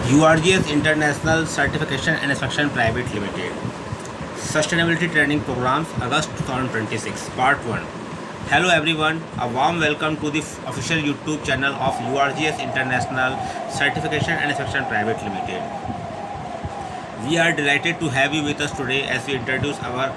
URGS International Certification and Inspection Private Limited. Sustainability Training Programs, August 2026, Part 1. Hello everyone, a warm welcome to the official YouTube channel of URGS International Certification and Inspection Private Limited. We are delighted to have you with us today as we introduce our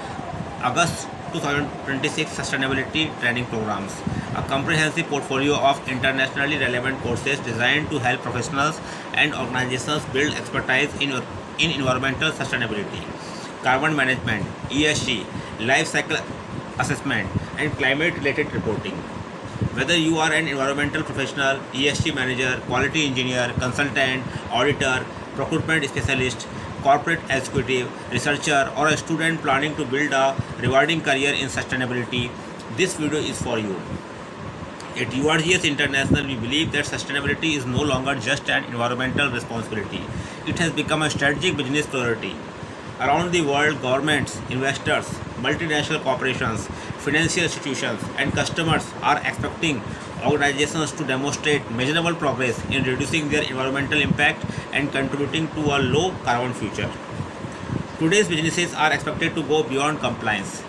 August 2026 Sustainability Training Programs, a comprehensive portfolio of internationally relevant courses designed to help professionals and organizations build expertise in environmental sustainability, carbon management, ESG, life cycle assessment, and climate related reporting. Whether you are an environmental professional, ESG manager, quality engineer, consultant, auditor, procurement specialist, corporate executive, researcher, or a student planning to build a rewarding career in sustainability, this video is for you. At URGS International, we believe that sustainability is no longer just an environmental responsibility. It has become a strategic business priority. Around the world, governments, investors, multinational corporations, financial institutions, and customers are expecting organizations to demonstrate measurable progress in reducing their environmental impact and contributing to a low carbon future. Today's businesses are expected to go beyond compliance.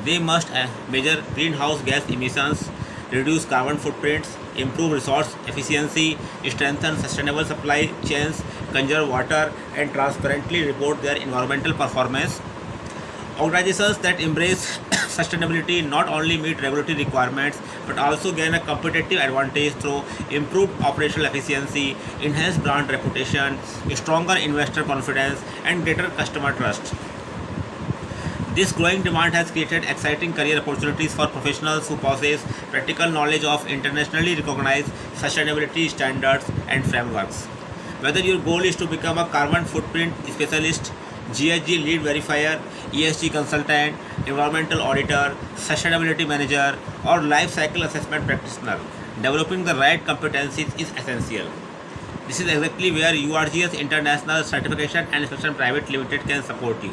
They must measure greenhouse gas emissions, reduce carbon footprints, improve resource efficiency, strengthen sustainable supply chains, conserve water, and transparently report their environmental performance. Organizations that embrace sustainability not only meet regulatory requirements but also gain a competitive advantage through improved operational efficiency, enhanced brand reputation, stronger investor confidence, and greater customer trust. This growing demand has created exciting career opportunities for professionals who possess practical knowledge of internationally recognized sustainability standards and frameworks. Whether your goal is to become a carbon footprint specialist, GHG lead verifier, ESG consultant, environmental auditor, sustainability manager, or life cycle assessment practitioner, developing the right competencies is essential. This is exactly where URGS International Certification and Inspection Private Limited can support you.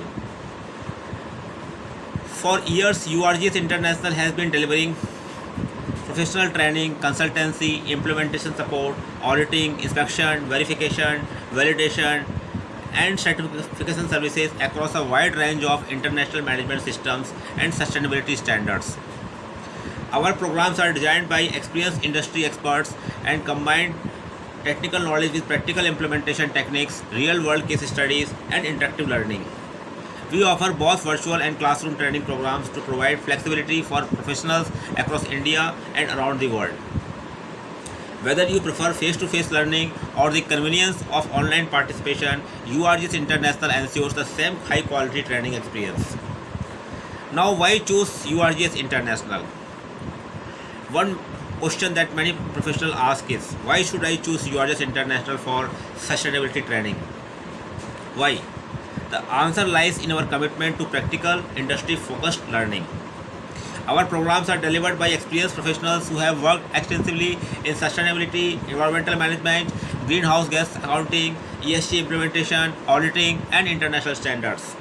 For years, URGS International has been delivering professional training, consultancy, implementation support, auditing, inspection, verification, validation, and certification services across a wide range of international management systems and sustainability standards. Our programs are designed by experienced industry experts and combine technical knowledge with practical implementation techniques, real world case studies, and interactive learning. We offer both virtual and classroom training programs to provide flexibility for professionals across India and around the world. Whether you prefer face-to-face learning or the convenience of online participation, URGS International ensures the same high-quality training experience. Now, why choose URGS International? One question that many professionals ask is, why should I choose URGS International for sustainability training? Why? The answer lies in our commitment to practical, industry-focused learning. Our programs are delivered by experienced professionals who have worked extensively in sustainability, environmental management, greenhouse gas accounting, ESG implementation, auditing, and international standards.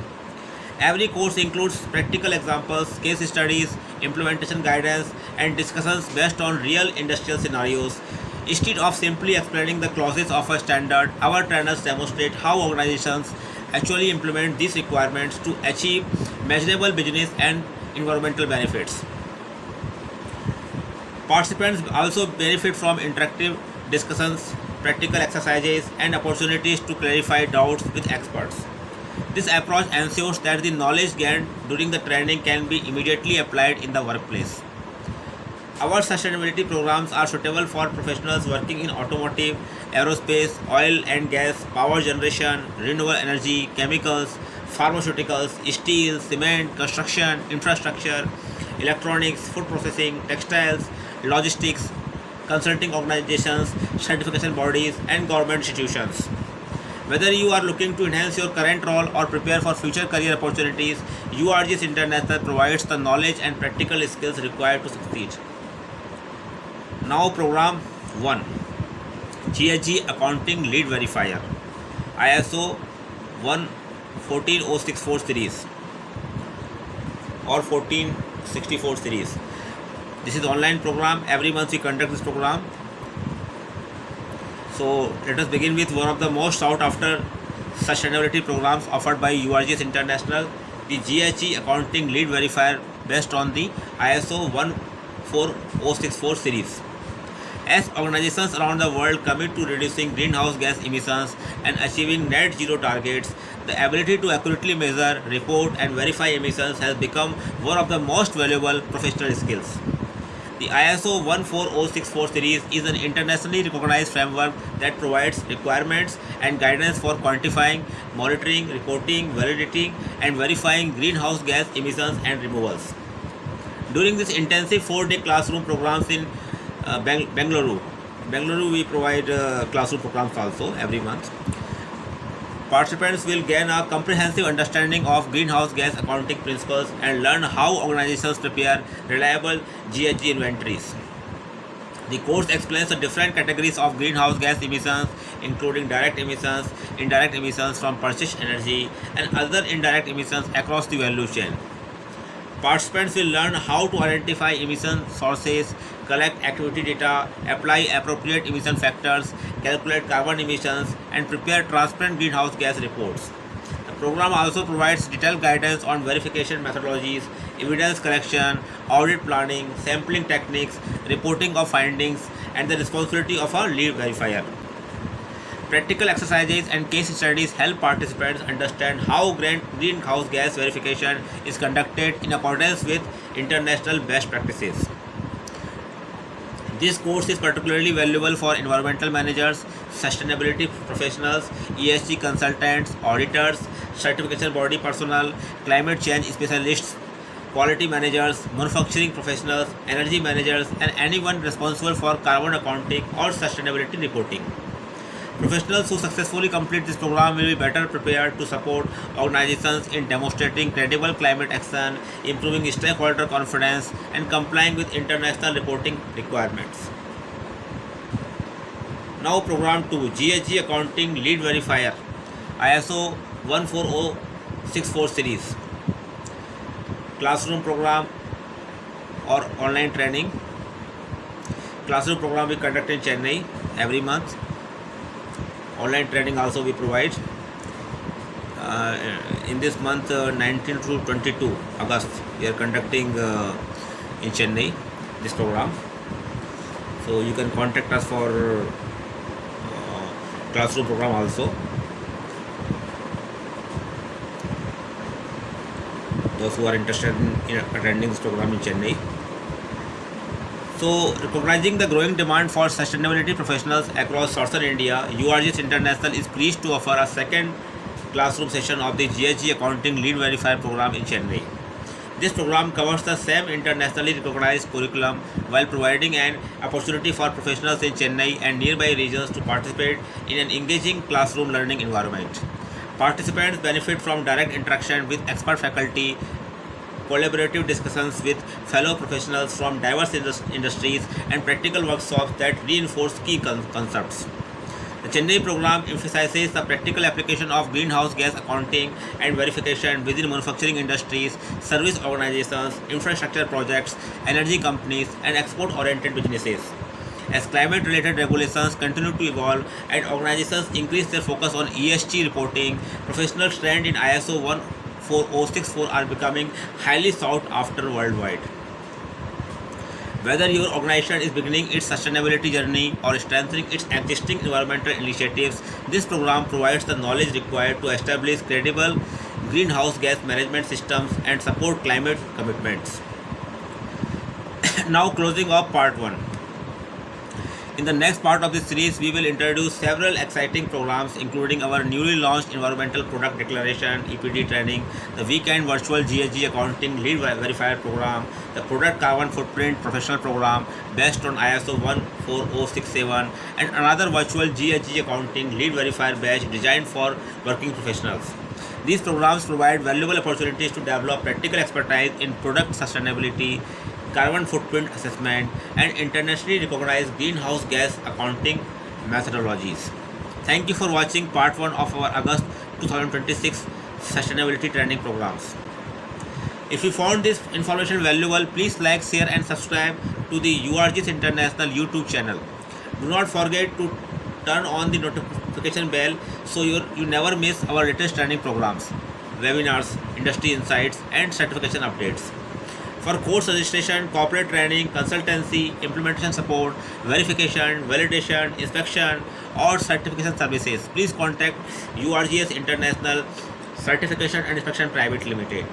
Every course includes practical examples, case studies, implementation guidance, and discussions based on real industrial scenarios. Instead of simply explaining the clauses of a standard, our trainers demonstrate how organizations actually implement these requirements to achieve measurable business and environmental benefits. Participants also benefit from interactive discussions, practical exercises, and opportunities to clarify doubts with experts. This approach ensures that the knowledge gained during the training can be immediately applied in the workplace. Our sustainability programs are suitable for professionals working in automotive, aerospace, oil and gas, power generation, renewable energy, chemicals, pharmaceuticals, steel, cement, construction, infrastructure, electronics, food processing, textiles, logistics, consulting organizations, certification bodies, and government institutions. Whether you are looking to enhance your current role or prepare for future career opportunities, URGS International provides the knowledge and practical skills required to succeed. Now, Program 1, GHG Accounting Lead Verifier, ISO 14064 series or 1464 series. This is online program. Every month we conduct this program. So let us begin with one of the most sought after sustainability programs offered by URGS International, the GHE Accounting Lead Verifier based on the ISO 14064 series. As organizations around the world commit to reducing greenhouse gas emissions and achieving net zero targets, the ability to accurately measure, report, and verify emissions has become one of the most valuable professional skills. The ISO 14064 series is an internationally recognized framework that provides requirements and guidance for quantifying, monitoring, reporting, validating, and verifying greenhouse gas emissions and removals. During this intensive 4-day classroom programs in Bengaluru, we provide classroom programs also every month. Participants will gain a comprehensive understanding of greenhouse gas accounting principles and learn how organizations prepare reliable GHG inventories. The course explains the different categories of greenhouse gas emissions, including direct emissions, indirect emissions from purchased energy, and other indirect emissions across the value chain. Participants will learn how to identify emission sources, collect activity data, apply appropriate emission factors, calculate carbon emissions, and prepare transparent greenhouse gas reports. The program also provides detailed guidance on verification methodologies, evidence collection, audit planning, sampling techniques, reporting of findings, and the responsibility of a lead verifier. Practical exercises and case studies help participants understand how greenhouse gas verification is conducted in accordance with international best practices. This course is particularly valuable for environmental managers, sustainability professionals, ESG consultants, auditors, certification body personnel, climate change specialists, quality managers, manufacturing professionals, energy managers, and anyone responsible for carbon accounting or sustainability reporting. Professionals who successfully complete this program will be better prepared to support organizations in demonstrating credible climate action, improving stakeholder confidence, and complying with international reporting requirements. Now, Program 2, GHG Accounting Lead Verifier, ISO 14064 series. Classroom program or online training. Classroom program we conduct in Chennai every month. Online training also we provide. In this month 19 to 22 August we are conducting in Chennai this program. So you can contact us for classroom program also. Those who are interested in attending this program in Chennai. So, recognizing the growing demand for sustainability professionals across southern India, URGS International is pleased to offer a second classroom session of the GHG Accounting Lead Verifier program in Chennai. This program covers the same internationally recognized curriculum while providing an opportunity for professionals in Chennai and nearby regions to participate in an engaging classroom learning environment. Participants benefit from direct interaction with expert faculty, collaborative discussions with fellow professionals from diverse industries, and practical workshops that reinforce key concepts. The Chennai program emphasizes the practical application of greenhouse gas accounting and verification within manufacturing industries, service organizations, infrastructure projects, energy companies, and export-oriented businesses. As climate-related regulations continue to evolve and organizations increase their focus on ESG reporting, professionals trained in ISO 14064 are becoming highly sought after worldwide. Whether your organization is beginning its sustainability journey or strengthening its existing environmental initiatives, this program provides the knowledge required to establish credible greenhouse gas management systems and support climate commitments. Now, closing off part 1. In the next part of this series, we will introduce several exciting programs, including our newly launched Environmental Product Declaration (EPD) training, the weekend virtual GHG Accounting Lead Verifier program, the Product Carbon Footprint Professional Program based on ISO 14067, and another virtual GHG Accounting Lead Verifier batch designed for working professionals. These programs provide valuable opportunities to develop practical expertise in product sustainability, carbon footprint assessment, and internationally recognized greenhouse gas accounting methodologies. Thank you for watching part 1 of our August 2026 sustainability training programs. If you found this information valuable, please like, share and subscribe to the URGS International YouTube channel. Do not forget to turn on the notification bell so you never miss our latest training programs, webinars, industry insights, and certification updates. For course registration, corporate training, consultancy, implementation support, verification, validation, inspection, or certification services, please contact URGS International Certification and Inspection Private Limited.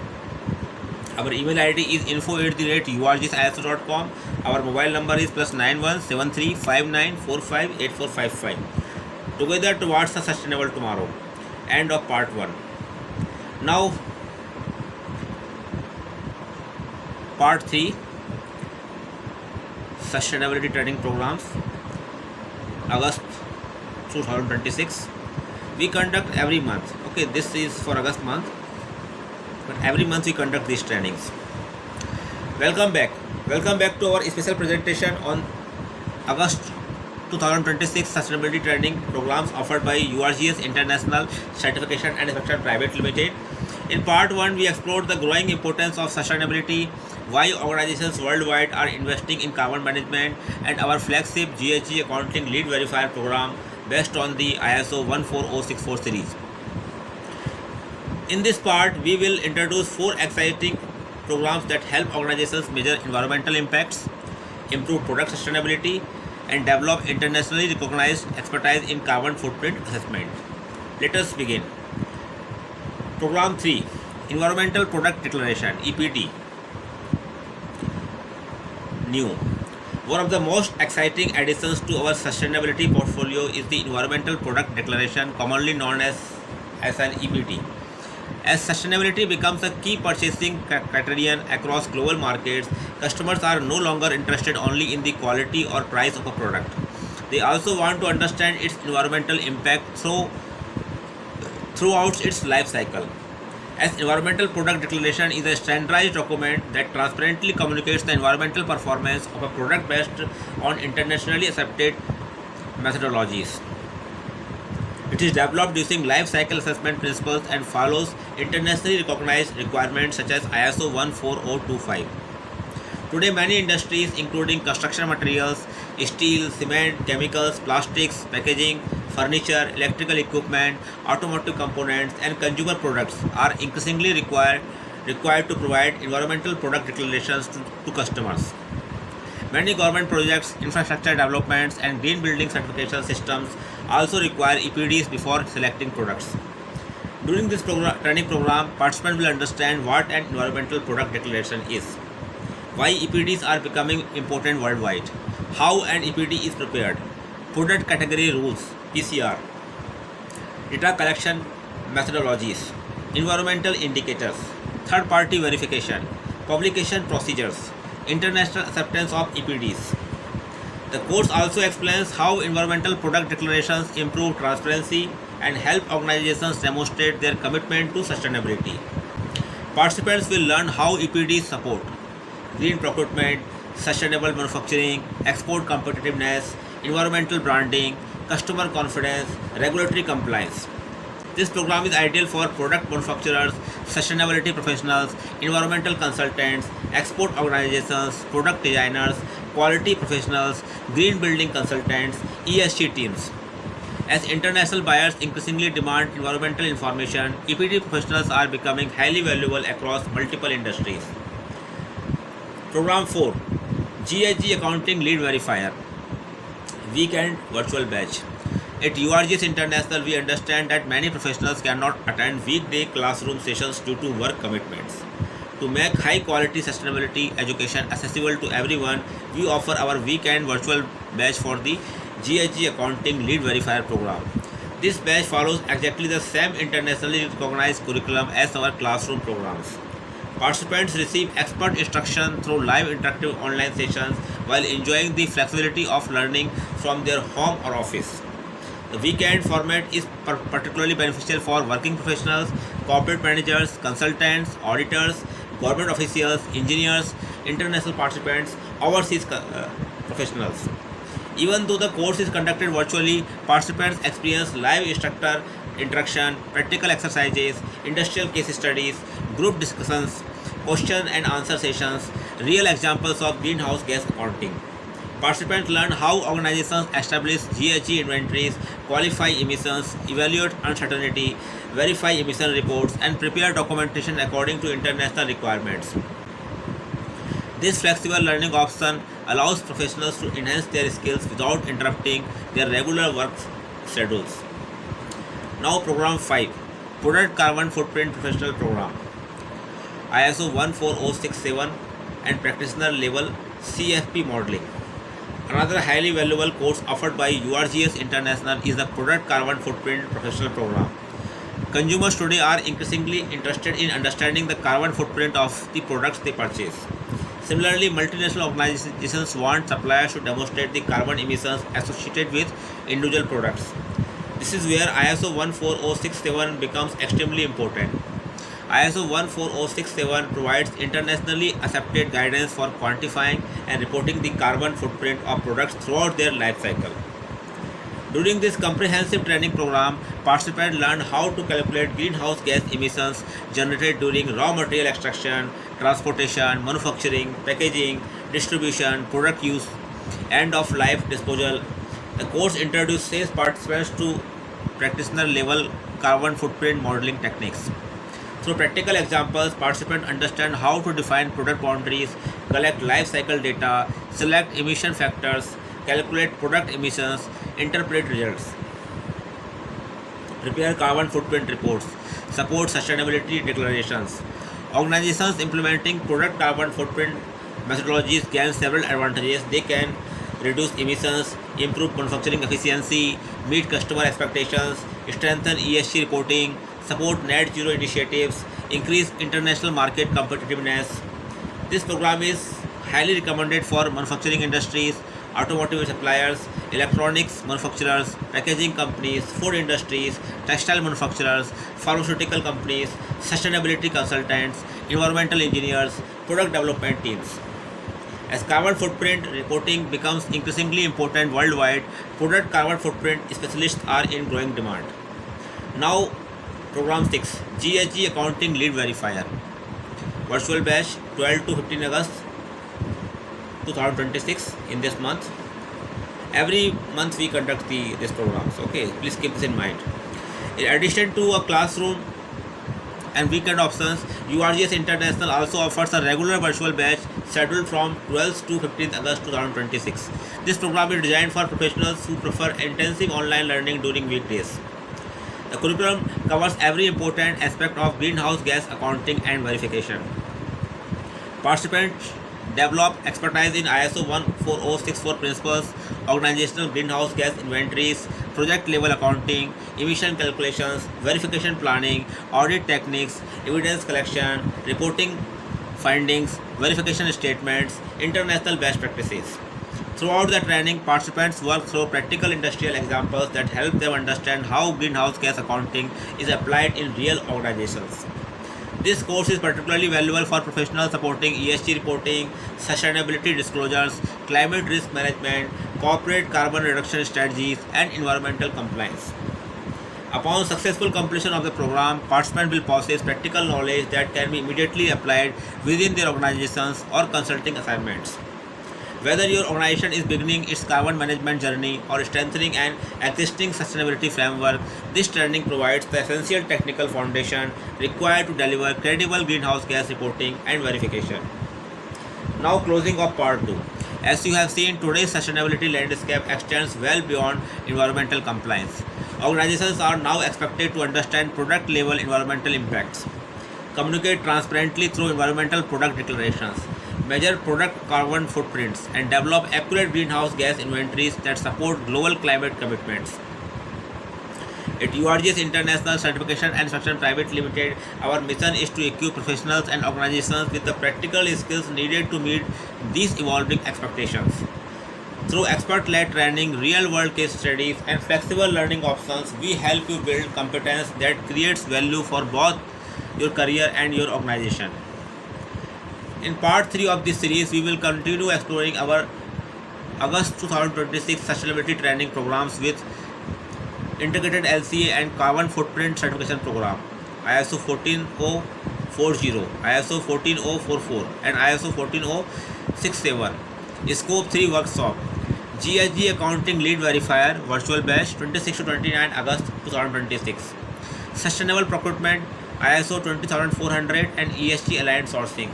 Our email ID is info@urgsiso.com. Our mobile number is +91 73 59 45 8455. Together towards a sustainable tomorrow. End of part 1. Now, part 3, sustainability training programs, August 2026. We conduct every month. Okay, this is for August month, but every month we conduct these trainings. Welcome back to our special presentation on August 2026 sustainability training programs offered by URGS International Certification and Inspection Private Limited. In part 1, we explored the growing importance of sustainability, why organizations worldwide are investing in carbon management, and our flagship GHG Accounting Lead Verifier program based on the ISO 14064 series. In this part, we will introduce 4 exciting programs that help organizations measure environmental impacts, improve product sustainability, and develop internationally recognized expertise in carbon footprint assessment. Let us begin. Program 3, Environmental Product Declaration, EPD. New. One of the most exciting additions to our sustainability portfolio is the Environmental Product Declaration, commonly known as an EPD. As sustainability becomes a key purchasing criterion across global markets, customers are no longer interested only in the quality or price of a product. They also want to understand its environmental impact throughout its life cycle. As Environmental Product Declaration is a standardized document that transparently communicates the environmental performance of a product based on internationally accepted methodologies. It is developed using life cycle assessment principles and follows internationally recognized requirements such as ISO 14025. Today, many industries, including construction materials, steel, cement, chemicals, plastics, packaging, furniture, electrical equipment, automotive components, and consumer products, are increasingly required to provide environmental product declarations to customers. Many government projects, infrastructure developments, and green building certification systems also require EPDs before selecting products. During this training program, participants will understand what an environmental product declaration is, why EPDs are becoming important worldwide, how an EPD is prepared, product category rules, PCR, data collection methodologies, environmental indicators, third-party verification, publication procedures, international acceptance of EPDs. The course also explains how environmental product declarations improve transparency and help organizations demonstrate their commitment to sustainability. Participants will learn how EPDs support green procurement, sustainable manufacturing, export competitiveness, environmental branding, customer confidence, regulatory compliance. This program is ideal for product manufacturers, sustainability professionals, environmental consultants, export organizations, product designers, quality professionals, green building consultants, ESG teams. As international buyers increasingly demand environmental information, EPD professionals are becoming highly valuable across multiple industries. Program 4, GHG Accounting Lead Verifier, Weekend Virtual Badge. At URGS International, we understand that many professionals cannot attend weekday classroom sessions due to work commitments. To make high-quality sustainability education accessible to everyone, we offer our weekend virtual badge for the GHG Accounting Lead Verifier program. This badge follows exactly the same internationally recognized curriculum as our classroom programs. Participants receive expert instruction through live interactive online sessions while enjoying the flexibility of learning from their home or office. The weekend format is particularly beneficial for working professionals, corporate managers, consultants, auditors, government officials, engineers, international participants, overseas professionals. Even though the course is conducted virtually, participants experience live instructor interaction, practical exercises, industrial case studies, group discussions, question and answer sessions, real examples of greenhouse gas accounting. Participants learn how organizations establish GHG inventories, qualify emissions, evaluate uncertainty, verify emission reports, and prepare documentation according to international requirements. This flexible learning option allows professionals to enhance their skills without interrupting their regular work schedules. Now, Program 5, Product Carbon Footprint Professional Program, ISO 14067 and Practitioner Level CFP Modeling. Another highly valuable course offered by URGS International is the Product Carbon Footprint Professional Program. Consumers today are increasingly interested in understanding the carbon footprint of the products they purchase. Similarly, multinational organizations want suppliers to demonstrate the carbon emissions associated with individual products. This is where ISO 14067 becomes extremely important. ISO 14067 provides internationally accepted guidance for quantifying and reporting the carbon footprint of products throughout their life cycle. During this comprehensive training program, participants learn how to calculate greenhouse gas emissions generated during raw material extraction, transportation, manufacturing, packaging, distribution, product use, end of life disposal. The course introduces participants to practitioner level carbon footprint modeling techniques. Through practical examples, participants understand how to define product boundaries, collect life cycle data, select emission factors, calculate product emissions, interpret results, prepare carbon footprint reports, support sustainability declarations. Organizations implementing product carbon footprint methodologies gain several advantages. They can reduce emissions, improve manufacturing efficiency, meet customer expectations, strengthen ESG reporting, support net zero initiatives, increase international market competitiveness. This program is highly recommended for manufacturing industries, automotive suppliers, electronics manufacturers, packaging companies, food industries, textile manufacturers, pharmaceutical companies, sustainability consultants, environmental engineers, product development teams. As carbon footprint reporting becomes increasingly important worldwide, product carbon footprint specialists are in growing demand. Now, Program 6, GHG Accounting Lead Verifier. Virtual batch 12 to 15 August 2026 in this month. Every month we conduct this programs. Okay, please keep this in mind. In addition to a classroom and weekend options, URGS International also offers a regular virtual batch scheduled from 12th to 15th August 2026. This program is designed for professionals who prefer intensive online learning during weekdays. The curriculum covers every important aspect of greenhouse gas accounting and verification. Participants develop expertise in ISO 14064 principles, organizational greenhouse gas inventories, project level accounting, emission calculations, verification planning, audit techniques, evidence collection, reporting findings, verification statements, international best practices. Throughout the training, participants work through practical industrial examples that help them understand how greenhouse gas accounting is applied in real organizations. This course is particularly valuable for professionals supporting ESG reporting, sustainability disclosures, climate risk management, corporate carbon reduction strategies, and environmental compliance. Upon successful completion of the program, participants will possess practical knowledge that can be immediately applied within their organizations or consulting assignments. Whether your organization is beginning its carbon management journey or strengthening an existing sustainability framework, this training provides the essential technical foundation required to deliver credible greenhouse gas reporting and verification. Now, closing of part 2. As you have seen, today's sustainability landscape extends well beyond environmental compliance. Organizations are now expected to understand product level environmental impacts, communicate transparently through environmental product declarations, measure product carbon footprints, and develop accurate greenhouse gas inventories that support global climate commitments. At URGS International Certification and Inspection Private Limited, our mission is to equip professionals and organizations with the practical skills needed to meet these evolving expectations. Through expert-led training, real-world case studies, and flexible learning options, we help you build competence that creates value for both your career and your organization. In part 3 of this series, we will continue exploring our August 2026 sustainability training programs with integrated LCA and carbon footprint certification program, ISO 14040, ISO 14044, and ISO 14067. Scope 3 workshop, GSG Accounting Lead Verifier Virtual Batch 26 to 29 August 2026. Sustainable Procurement ISO 20400 and ESG Aligned Sourcing.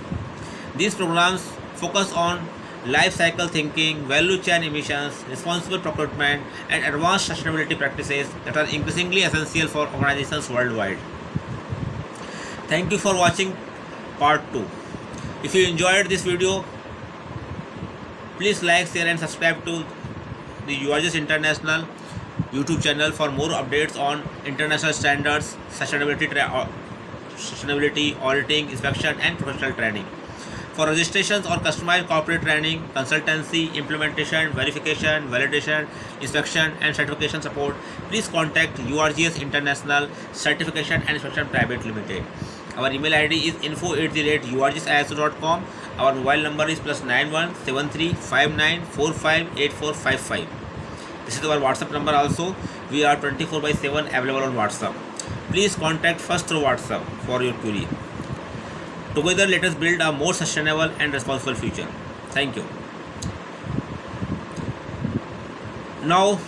These programs focus on life cycle thinking, value chain emissions, responsible procurement, and advanced sustainability practices that are increasingly essential for organizations worldwide. Thank you for watching part 2. If you enjoyed this video, please like, share and subscribe to the URGS International YouTube channel for more updates on international standards, sustainability, auditing, inspection and professional training. For registrations or customized corporate training, consultancy, implementation, verification, validation, inspection and certification support, please contact URGS International Certification and Inspection Private Limited. Our email ID is info@urgsiso.com. Our mobile number is +91 73 59 45 8455. This is our WhatsApp number also. We are 24/7 available on WhatsApp. Please contact first through WhatsApp for your query. Together, let us build a more sustainable and responsible future. Thank you. Now,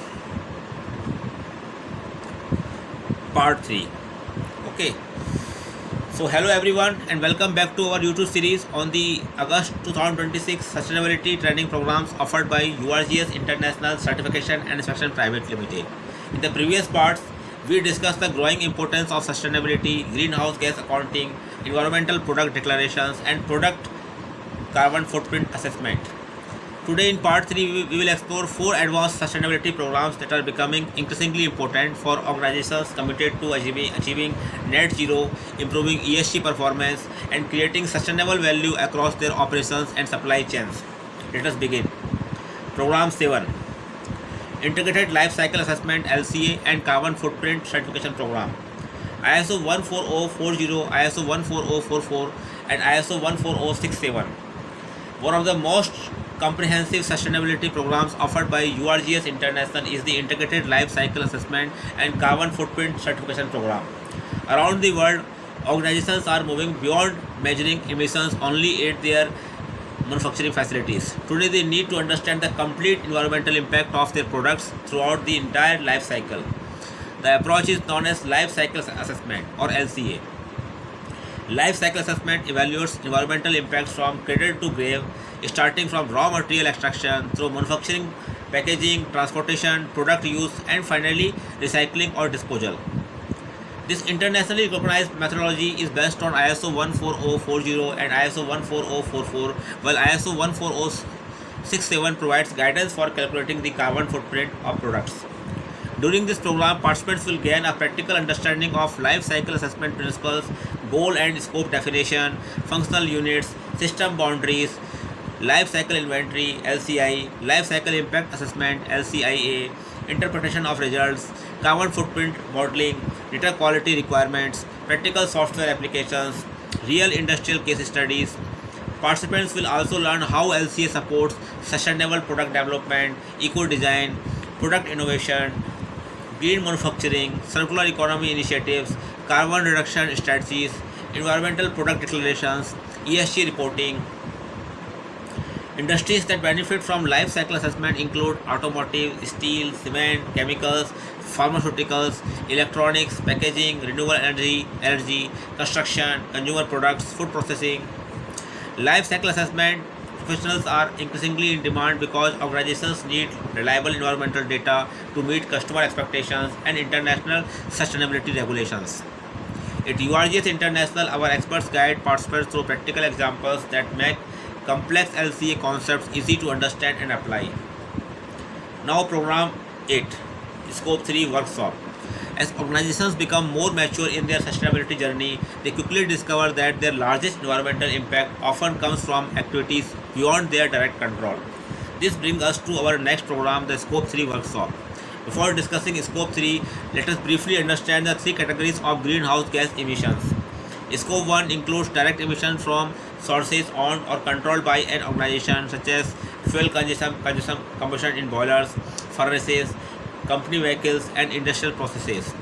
part 3. Okay. So, hello everyone and welcome back to our YouTube series on the August 2026 Sustainability Training Programs offered by URGS International Certification and Inspection Private Limited. In the previous parts, we discussed the growing importance of sustainability, greenhouse gas accounting, environmental product declarations, and product carbon footprint assessment. Today in part 3, we will explore 4 advanced sustainability programs that are becoming increasingly important for organizations committed to achieving net zero, improving ESG performance, and creating sustainable value across their operations and supply chains. Let us begin. Program 7. Integrated Life Cycle Assessment LCA and Carbon Footprint Certification Program. ISO 14040, ISO 14044 and ISO 14067. One of the most comprehensive sustainability programs offered by URGS International is the Integrated Life Cycle Assessment and Carbon Footprint Certification Program. Around the world, organizations are moving beyond measuring emissions only at their manufacturing facilities. Today, they need to understand the complete environmental impact of their products throughout the entire life cycle. The approach is known as Life Cycle Assessment or LCA. Life Cycle Assessment evaluates environmental impacts from cradle to grave, starting from raw material extraction through manufacturing, packaging, transportation, product use, and finally recycling or disposal. This internationally recognized methodology is based on ISO 14040 and ISO 14044, while ISO 14067 provides guidance for calculating the carbon footprint of products. During this program, participants will gain a practical understanding of life cycle assessment principles, goal and scope definition, functional units, system boundaries, life cycle inventory LCI, life cycle impact assessment LCIA, interpretation of results, carbon footprint modeling, data quality requirements, practical software applications, real industrial case studies. Participants will also learn how LCA supports sustainable product development, eco design, product innovation, green manufacturing, circular economy initiatives, carbon reduction strategies, environmental product declarations, ESG reporting. Industries that benefit from life cycle assessment include automotive, steel, cement, chemicals, pharmaceuticals, electronics, packaging, renewable energy, construction, consumer products, food processing. Life cycle assessment professionals are increasingly in demand because organizations need reliable environmental data to meet customer expectations and international sustainability regulations. At URGS International, our experts guide participants through practical examples that make complex LCA concepts easy to understand and apply. Now Program 8, Scope 3 Workshop. As organizations become more mature in their sustainability journey, they quickly discover that their largest environmental impact often comes from activities beyond their direct control. This brings us to our next program, the Scope 3 Workshop. Before discussing Scope 3, let us briefly understand the 3 categories of greenhouse gas emissions. Scope 1 includes direct emissions from sources owned or controlled by an organization, such as fuel combustion in boilers, furnaces, company vehicles, and industrial processes.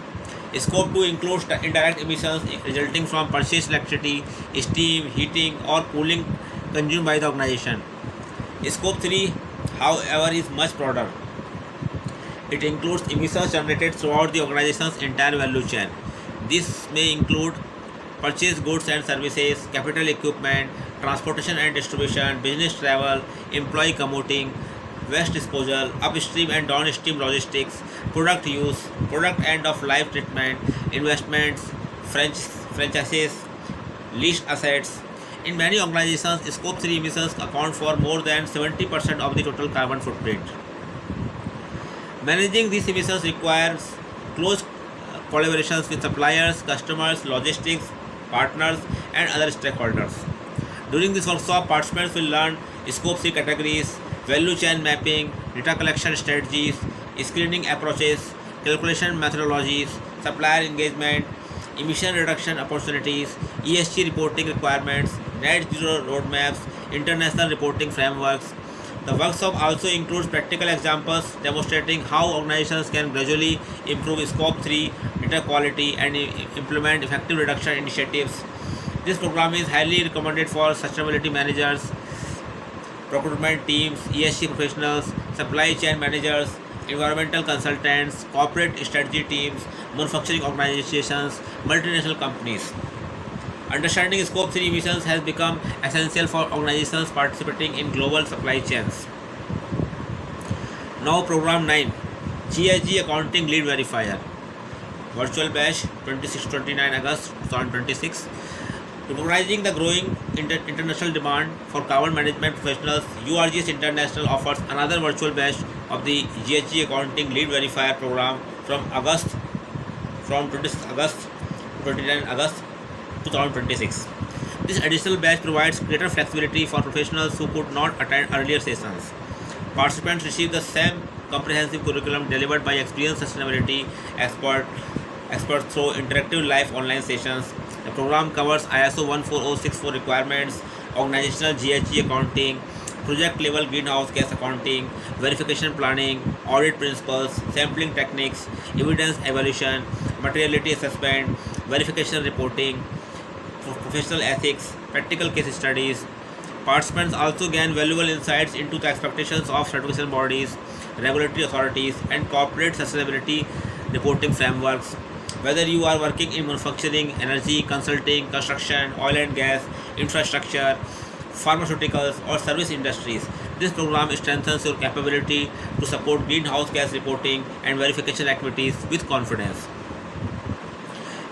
Scope 2 includes indirect emissions resulting from purchased electricity, steam, heating, or cooling consumed by the organization. Scope 3 however, is much broader. It includes emissions generated throughout the organization's entire value chain. This may include purchased goods and services, capital equipment, transportation and distribution, business travel, employee commuting, waste disposal, upstream and downstream logistics, product use, product end of life treatment, investments, franchises, leased assets. In many organizations, Scope 3 emissions account for more than 70% of the total carbon footprint. Managing these emissions requires close collaborations with suppliers, customers, logistics partners, and other stakeholders. During this workshop, participants will learn Scope 3 categories, value chain mapping, data collection strategies, screening approaches, calculation methodologies, supplier engagement, emission reduction opportunities, ESG reporting requirements, net zero roadmaps, international reporting frameworks. The workshop also includes practical examples demonstrating how organizations can gradually improve Scope 3 data quality and implement effective reduction initiatives. This program is highly recommended for sustainability managers, procurement teams, ESG professionals, supply chain managers, environmental consultants, corporate strategy teams, manufacturing organizations, multinational companies. Understanding Scope 3 emissions has become essential for organizations participating in global supply chains. Now, Program 9, GIG Accounting Lead Verifier, Virtual Bash 26-29 August 2026. Recognizing the growing international demand for carbon management professionals, URGS International offers another virtual batch of the GHG Accounting Lead Verifier program from 26 August to 29 August 2026. This additional batch provides greater flexibility for professionals who could not attend earlier sessions. Participants receive the same comprehensive curriculum delivered by experienced sustainability experts through interactive live online sessions. The program covers ISO 14064 requirements, organizational GHG accounting, project level greenhouse gas accounting, verification planning, audit principles, sampling techniques, evidence evaluation, materiality assessment, verification reporting, professional ethics, practical case studies. Participants also gain valuable insights into the expectations of certification bodies, regulatory authorities, and corporate sustainability reporting frameworks. Whether you are working in manufacturing, energy, consulting, construction, oil and gas, infrastructure, pharmaceuticals, or service industries, this program strengthens your capability to support greenhouse gas reporting and verification activities with confidence.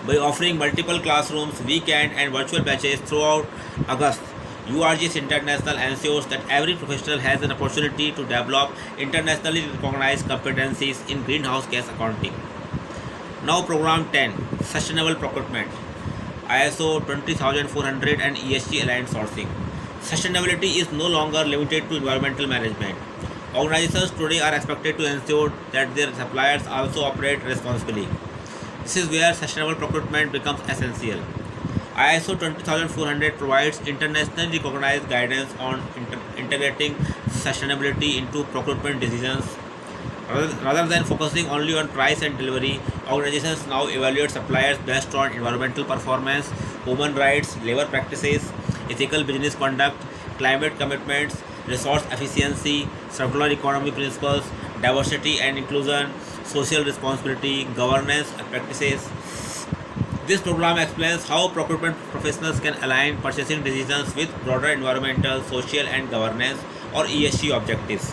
By offering multiple classrooms, weekend, and virtual batches throughout August, URGS International ensures that every professional has an opportunity to develop internationally recognized competencies in greenhouse gas accounting. Now, Program 10, Sustainable Procurement, ISO 20400 and ESG aligned sourcing. Sustainability is no longer limited to environmental management. Organizations today are expected to ensure that their suppliers also operate responsibly. This is where sustainable procurement becomes essential. ISO 20400 provides internationally recognized guidance on integrating sustainability into procurement decisions. Rather than focusing only on price and delivery, organizations now evaluate suppliers based on environmental performance, human rights, labor practices, ethical business conduct, climate commitments, resource efficiency, circular economy principles, diversity and inclusion, social responsibility, governance practices. This program explains how procurement professionals can align purchasing decisions with broader environmental, social, and governance or ESG objectives.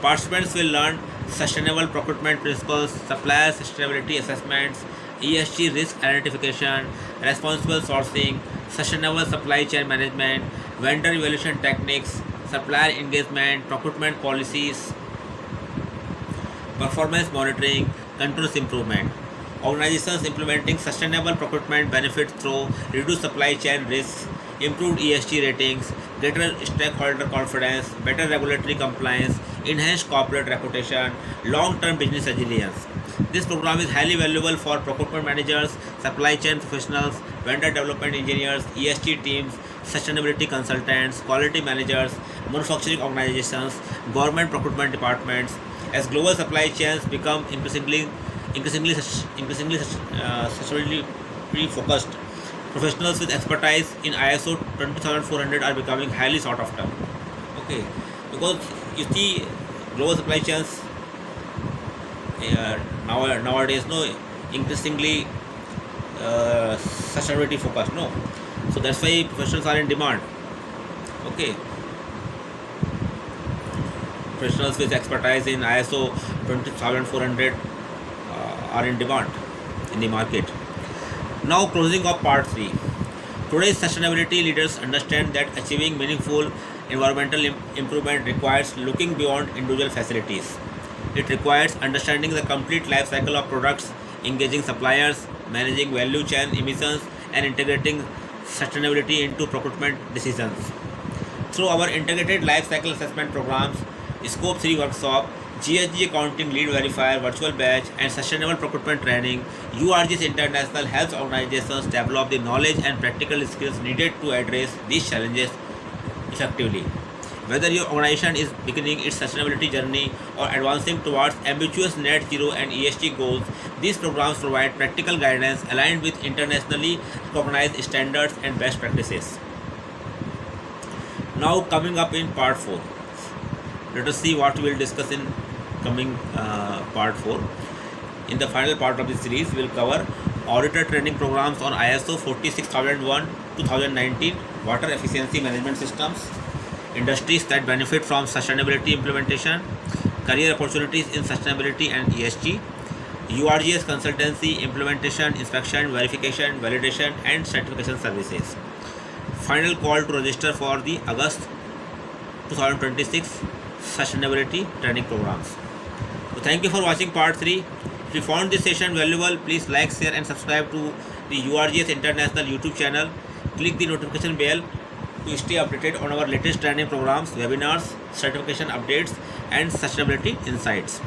Participants will learn sustainable procurement principles, supplier sustainability assessments, ESG risk identification, responsible sourcing, sustainable supply chain management, vendor evaluation techniques, supplier engagement, procurement policies, performance monitoring, continuous improvement. Organizations implementing sustainable procurement benefit through reduced supply chain risks, improved ESG ratings, greater stakeholder confidence, better regulatory compliance, enhanced corporate reputation, long-term business resilience. This program is highly valuable for procurement managers, supply chain professionals, vendor development engineers, ESG teams, sustainability consultants, quality managers, manufacturing organizations, government procurement departments. As global supply chains become increasingly sustainability focused, professionals with expertise in ISO 20400 are becoming highly sought after. Okay, because you see global supply chains nowadays, no, increasingly sustainability focused, no. So that's why professionals are in demand. Okay, professionals with expertise in ISO 20400 are in demand in the market. Now, closing of part 3. Today's sustainability leaders understand that achieving meaningful environmental improvement requires looking beyond individual facilities. It requires understanding the complete life cycle of products, engaging suppliers, managing value chain emissions, and integrating sustainability into procurement decisions. Through our integrated life cycle assessment programs, Scope 3 workshop, GHG accounting lead verifier virtual batch, and sustainable procurement training, URGS International helps organizations develop the knowledge and practical skills needed to address these challenges effectively. Whether your organization is beginning its sustainability journey or advancing towards ambitious net zero and ESG goals, these programs provide practical guidance aligned with internationally recognized standards and best practices. Now, coming up in part 4, let us see what we will discuss in coming part 4. In the final part of this series, we will cover auditor training programs on ISO 46001 2019 water efficiency management systems, industries that benefit from sustainability implementation, career opportunities in sustainability and ESG, URGS consultancy, implementation, inspection, verification, validation, and certification services. Final call to register for the August 2026 sustainability training programs. So thank you for watching part 3. If you found this session valuable, please like, share and subscribe to the URGS International YouTube channel. Click the notification bell to stay updated on our latest training programs, webinars, certification updates and sustainability insights.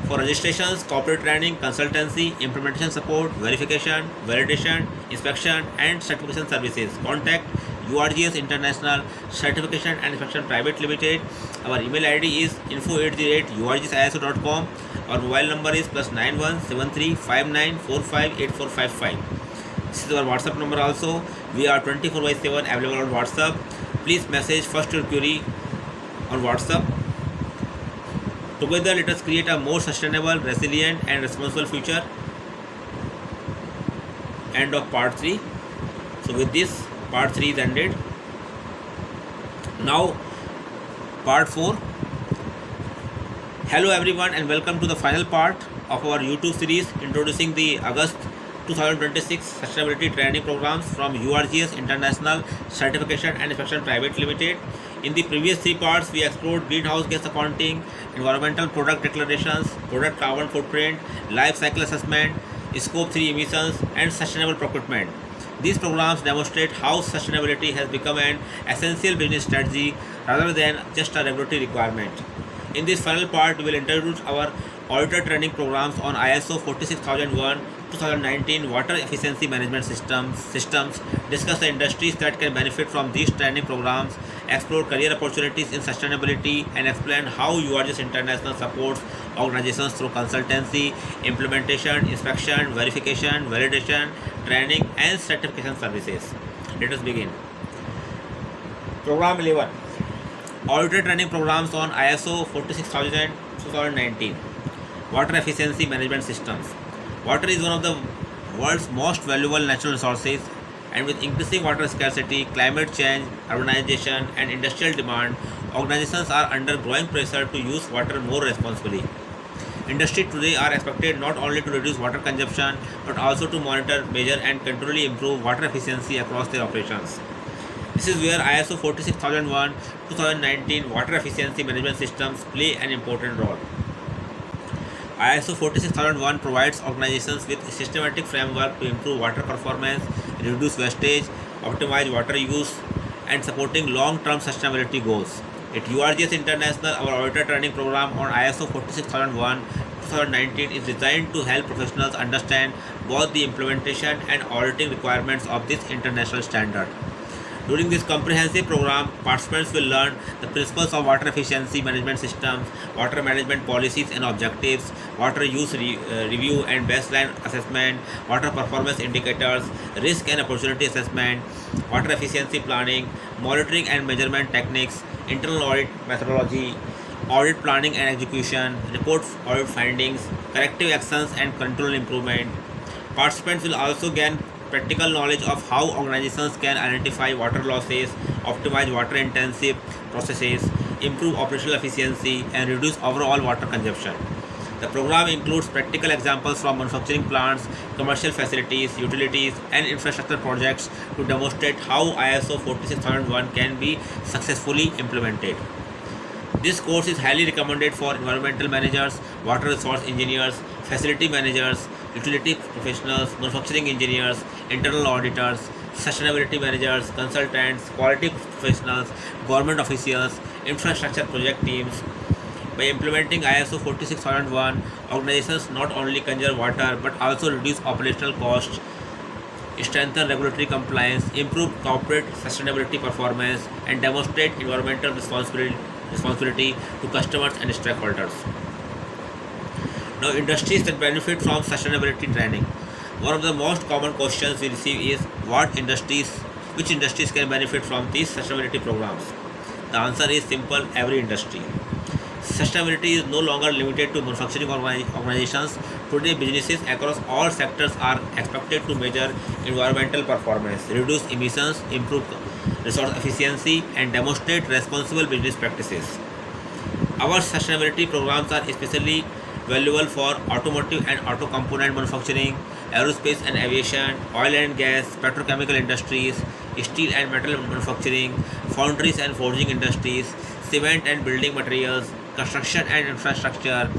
For registrations, corporate training, consultancy, implementation support, verification, validation, inspection and certification services, contact URGS International Certification and Inspection Private Limited. Our email ID is info@urgsiso.com. Our mobile number is +91 73 59 45 8455. This is our WhatsApp number also. We are 24/7 available on WhatsApp. Please message first your query on WhatsApp. Together, let us create a more sustainable, resilient and responsible future. End of part 3. So with this, part 3 is ended. Now, part 4. Hello everyone and welcome to the final part of our YouTube series introducing the August 2026 sustainability training programs from URGS International Certification and Inspection Private Limited. In the previous 3 parts, we explored greenhouse gas accounting, environmental product declarations, product carbon footprint, life cycle assessment, Scope 3 emissions, and sustainable procurement. These programs demonstrate how sustainability has become an essential business strategy rather than just a regulatory requirement. In this final part, we will introduce our auditor training programs on ISO 46001 2019 water efficiency management systems, discuss the industries that can benefit from these training programs, explore career opportunities in sustainability, and explain how URGS International supports organizations through consultancy, implementation, inspection, verification, validation, training, and certification services. Let us begin. Program 11. Auditor training programs on ISO 46000 2019 water efficiency management systems. Water is one of the world's most valuable natural resources, and with increasing water scarcity, climate change, urbanization, and industrial demand, organizations are under growing pressure to use water more responsibly. Industry today are expected not only to reduce water consumption but also to monitor, measure, and continually improve water efficiency across their operations. This is where ISO 46001 2019 water efficiency management systems play an important role. ISO 46001 provides organizations with a systematic framework to improve water performance, reduce wastage, optimize water use, and supporting long-term sustainability goals. At URGS International, our auditor training program on ISO 46001 2019 is designed to help professionals understand both the implementation and auditing requirements of this international standard. During this comprehensive program, participants will learn the principles of water efficiency management systems, water management policies and objectives, water use review and baseline assessment, water performance indicators, risk and opportunity assessment, water efficiency planning, monitoring and measurement techniques, internal audit methodology, audit planning and execution, report audit findings, corrective actions and control improvement. Participants will also gain practical knowledge of how organizations can identify water losses, optimize water intensive processes, improve operational efficiency, and reduce overall water consumption. The program includes practical examples from manufacturing plants, commercial facilities, utilities, and infrastructure projects to demonstrate how ISO 46001 can be successfully implemented. This course is highly recommended for environmental managers, water resource engineers, facility managers, utility professionals, manufacturing engineers, internal auditors, sustainability managers, consultants, quality professionals, government officials, infrastructure project teams. By implementing ISO 46001, organizations not only conserve water but also reduce operational costs, strengthen regulatory compliance, improve corporate sustainability performance, and demonstrate environmental responsibility to customers and stakeholders. Now, industries that benefit from sustainability training. One of the most common questions we receive is which industries can benefit from these sustainability programs? The answer is simple: every industry. Sustainability is no longer limited to manufacturing organizations. Today, businesses across all sectors are expected to measure environmental performance, reduce emissions, improve resource efficiency, and demonstrate responsible business practices. Our sustainability programs are especially valuable for automotive and auto component manufacturing, aerospace and aviation, oil and gas, petrochemical industries, steel and metal manufacturing, foundries and forging industries, cement and building materials, construction and infrastructure,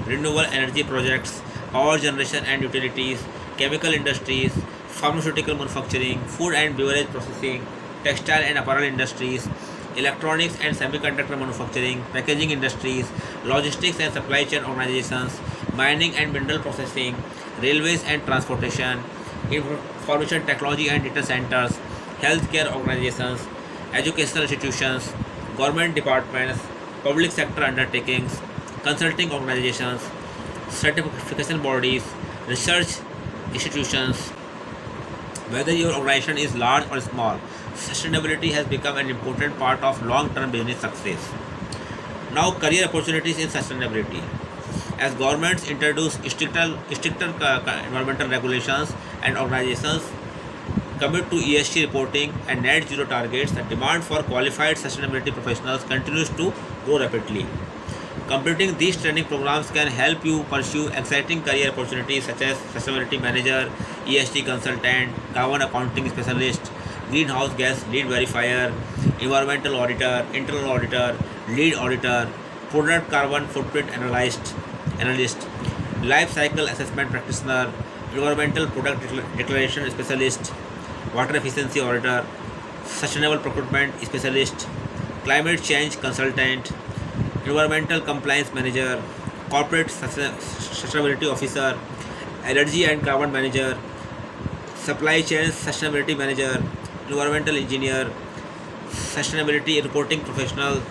renewable energy projects, power generation and utilities, chemical industries, pharmaceutical manufacturing, food and beverage processing, textile and apparel industries, electronics and semiconductor manufacturing, packaging industries, logistics and supply chain organizations, mining and mineral processing, railways and transportation, information technology and data centers, healthcare organizations, educational institutions, government departments, public sector undertakings, consulting organizations, certification bodies, research institutions. Whether your organization is large or small, sustainability has become an important part of long-term business success. Now, career opportunities in sustainability. As governments introduce stricter environmental regulations and organizations commit to ESG reporting and net zero targets, the demand for qualified sustainability professionals continues to grow rapidly. Completing these training programs can help you pursue exciting career opportunities such as sustainability manager, ESG consultant, carbon accounting specialist, greenhouse gas lead verifier, environmental auditor, internal auditor, lead auditor, product carbon footprint analyst, life cycle assessment practitioner, environmental product declaration specialist, water efficiency auditor, sustainable procurement specialist, climate change consultant, environmental compliance manager, corporate sustainability officer, energy and carbon manager, supply chain sustainability manager, environmental engineer, sustainability reporting professional,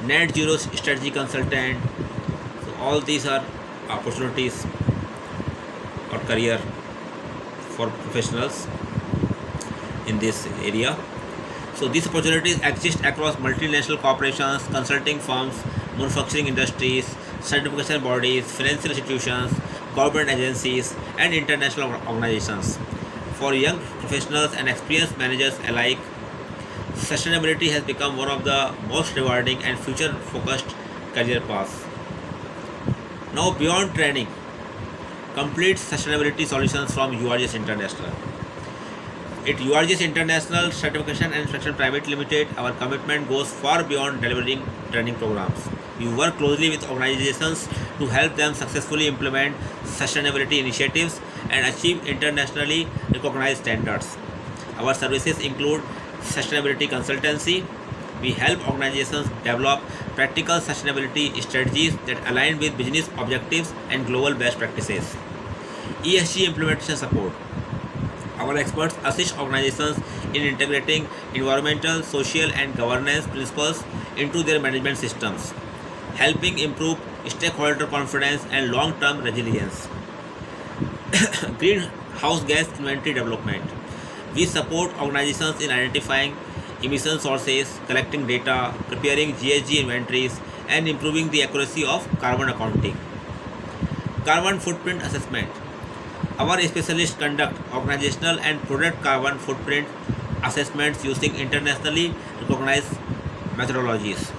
net zero strategy consultant. So all these are opportunities or career for professionals in this area. So these opportunities exist across multinational corporations, consulting firms, manufacturing industries, certification bodies, financial institutions, government agencies, and international organizations. For young professionals and experienced managers alike, sustainability has become one of the most rewarding and future-focused career paths. Now, beyond training, complete sustainability solutions from URGS International. At URGS International Certification and Inspection Private Limited, our commitment goes far beyond delivering training programs. We work closely with organizations to help them successfully implement sustainability initiatives and achieve internationally recognized standards. Our services include sustainability consultancy. We help organizations develop practical sustainability strategies that align with business objectives and global best practices. ESG implementation support. Our experts assist organizations in integrating environmental, social, and governance principles into their management systems, helping improve stakeholder confidence and long-term resilience. Greenhouse gas inventory development. We support organizations in identifying emission sources, collecting data, preparing GHG inventories, and improving the accuracy of carbon accounting. Carbon footprint assessment. Our specialists conduct organizational and product carbon footprint assessments using internationally recognized methodologies.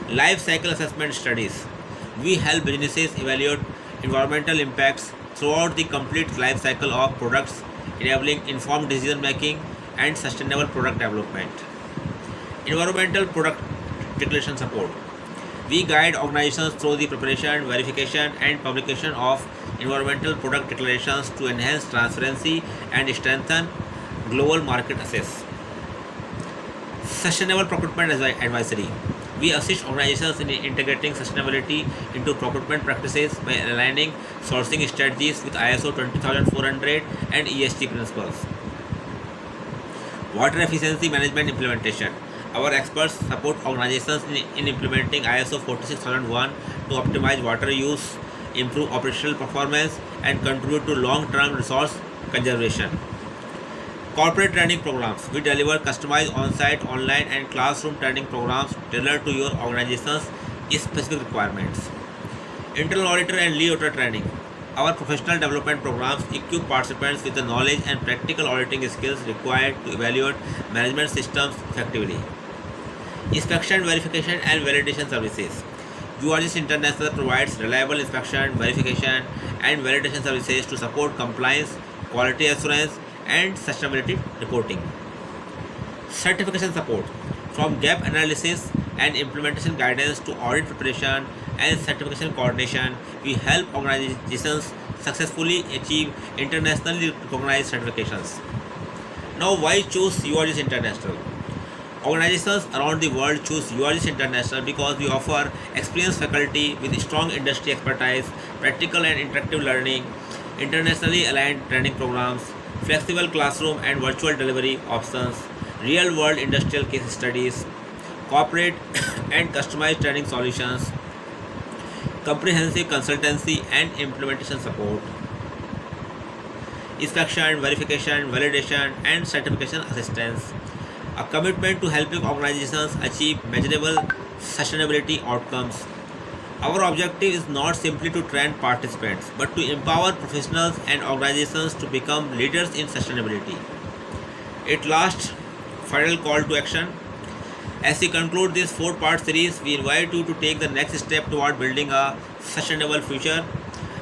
Life cycle assessment studies. We help businesses evaluate environmental impacts throughout the complete life cycle of products, enabling informed decision making and sustainable product development. Environmental product declaration support. We guide organizations through the preparation, verification, and publication of environmental product declarations to enhance transparency and strengthen global market access. Sustainable procurement advisory. We assist organizations in integrating sustainability into procurement practices by aligning sourcing strategies with ISO 20400 and ESG principles. Water efficiency management implementation. Our experts support organizations in implementing ISO 46001 to optimize water use, improve operational performance, and contribute to long-term resource conservation. Corporate training programs. We deliver customized on-site, online, and classroom training programs tailored to your organization's specific requirements. Internal auditor and lead auditor training. Our professional development programs equip participants with the knowledge and practical auditing skills required to evaluate management systems effectively. Inspection, verification, and validation services. URGS International provides reliable inspection, verification, and validation services to support compliance, quality assurance, and sustainability reporting. Certification support. From gap analysis and implementation guidance to audit preparation and certification coordination, we help organizations successfully achieve internationally recognized certifications. Now, why choose URGS International? Organizations around the world choose URGS International because we offer experienced faculty with strong industry expertise, practical and interactive learning, internationally aligned training programs, flexible classroom and virtual delivery options, real-world industrial case studies, corporate and customized training solutions, comprehensive consultancy and implementation support, inspection, verification, validation, and certification assistance. A commitment to helping organizations achieve measurable sustainability outcomes. Our objective is not simply to train participants, but to empower professionals and organizations to become leaders in sustainability. At last, final call to action. As we conclude this four-part series, we invite you to take the next step toward building a sustainable future.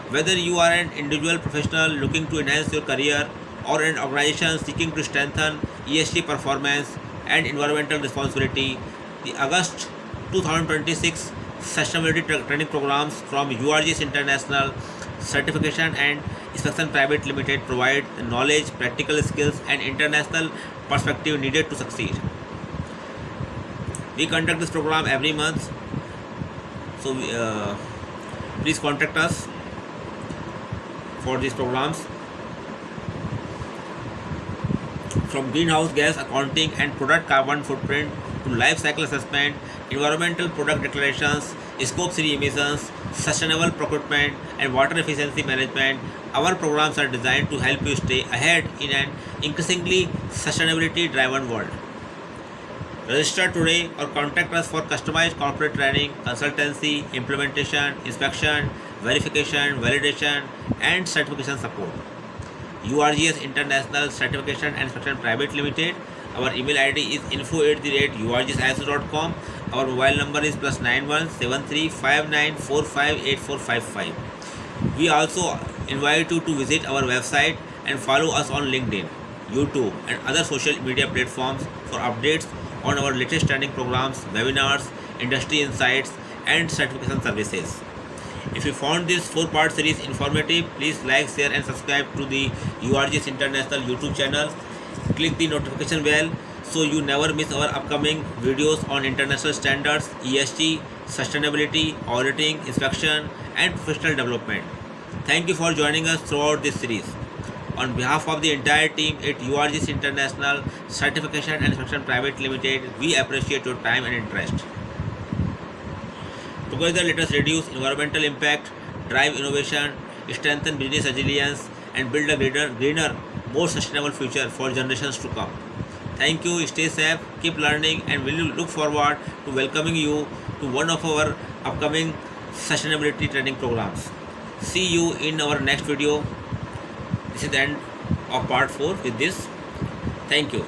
Whether you are an individual professional looking to enhance your career or an organization seeking to strengthen ESG performance and environmental responsibility, the August 2026 sustainability training programs from URGS International Certification and Inspection Private Limited provide the knowledge, practical skills, and international perspective needed to succeed. We conduct this program every month, so please contact us for these programs. From greenhouse gas accounting and product carbon footprint to life cycle assessment, environmental product declarations, scope 3 emissions, sustainable procurement, and water efficiency management, our programs are designed to help you stay ahead in an increasingly sustainability driven world. Register today or contact us for customized corporate training, consultancy, implementation, inspection, verification, validation, and certification support. URGS International Certification and Inspection Private Limited. Our email ID is info@urgsiso.com. Our mobile number is +91 7359458455. We also invite you to visit our website and follow us on LinkedIn, YouTube, and other social media platforms for updates on our latest training programs, webinars, industry insights, and certification services. If you found this four-part series informative, please like, share, and subscribe to the URGS International YouTube channel. Click the notification bell so you never miss our upcoming videos on international standards, ESG, sustainability, auditing, inspection, and professional development. Thank you for joining us throughout this series. On behalf of the entire team at URGS International Certification and Inspection Private Limited, we appreciate your time and interest. Together, let us reduce environmental impact, drive innovation, strengthen business resilience, and build a greener, more sustainable future for generations to come. Thank you, stay safe, keep learning, and we will look forward to welcoming you to one of our upcoming sustainability training programs. See you in our next video. This is the end of part 4 with this. Thank you.